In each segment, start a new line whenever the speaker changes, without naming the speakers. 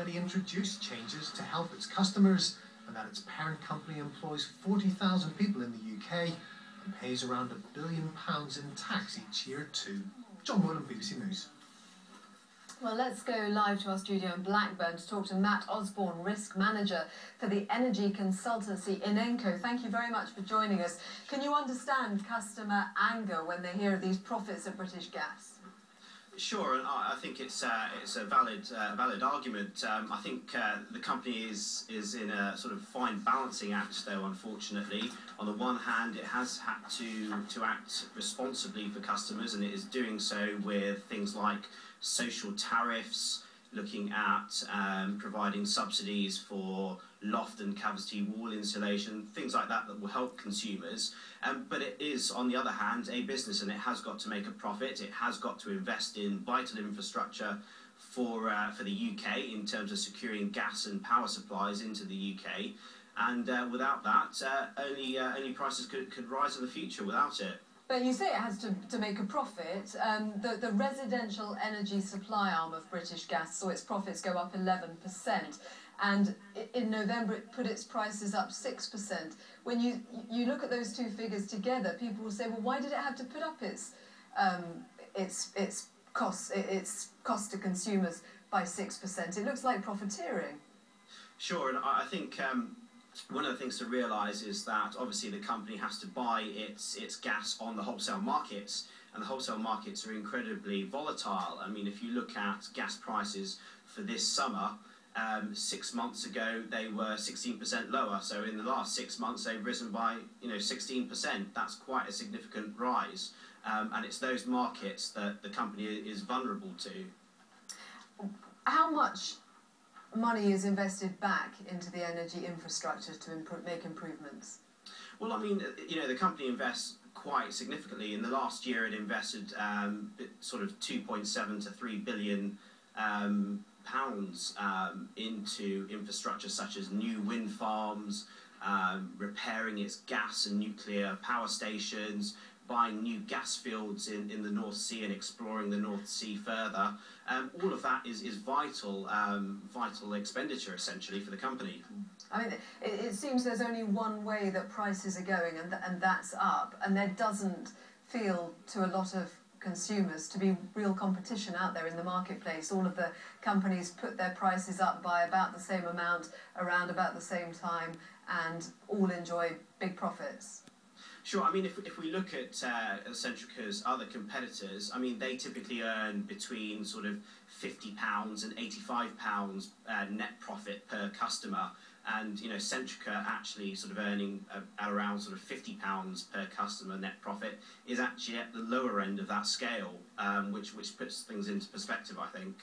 already introduced changes to help its customers, and that its parent company employs 40,000 people in the UK and pays around £1 billion in tax each year too. John Boylan, BBC News.
Well, let's go live to our studio in Blackburn to talk to Matt Osborne, Risk Manager for the energy consultancy Inenco. Thank you very much for joining us. Can you understand customer anger when they hear of these profits at British Gas?
Sure, and I think it's a valid argument. I think the company is in a sort of fine balancing act, though. Unfortunately, on the one hand, it has had to act responsibly for customers, and it is doing so with things like social tariffs, looking at providing subsidies for loft and cavity wall insulation, things like that will help consumers. But it is, on the other hand, a business, and it has got to make a profit. It has got to invest in vital infrastructure for the UK in terms of securing gas and power supplies into the UK. And without that, only prices could rise in the future without it.
But you say it has to make a profit. The residential energy supply arm of British Gas saw its profits go up 11%. And in November, it put its prices up 6%. When you look at those two figures together, people will say, well, why did it have to put up its cost to consumers by 6%? It looks like profiteering.
Sure, and I think one of the things to realise is that obviously the company has to buy its gas on the wholesale markets, and the wholesale markets are incredibly volatile. I mean, if you look at gas prices for this summer, 6 months ago they were 16% lower. So in the last 6 months they've risen by 16%. That's quite a significant rise, and it's those markets that the company is vulnerable to.
How much money is invested back into the energy infrastructure to make improvements?
Well, I mean, the company invests quite significantly. In the last year, it invested sort of 2.7 to 3 billion pounds into infrastructure such as new wind farms, repairing its gas and nuclear power stations, buying new gas fields in the North Sea and exploring the North Sea further. All of that is vital expenditure, essentially, for the company.
I mean, it seems there's only one way that prices are going, and that's up. And there doesn't feel to a lot of consumers to be real competition out there in the marketplace. All of the companies put their prices up by about the same amount around about the same time, and all enjoy big profits.
Sure, I mean, if we look at Centrica's other competitors, I mean, they typically earn between sort of £50 and £85 net profit per customer. And, Centrica actually sort of earning at around sort of £50 per customer net profit is actually at the lower end of that scale, which puts things into perspective, I think.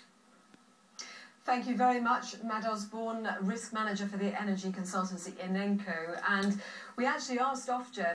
Thank you very much, Matt Osborne, Risk Manager for the energy consultancy Inenco. And we actually asked Ofgem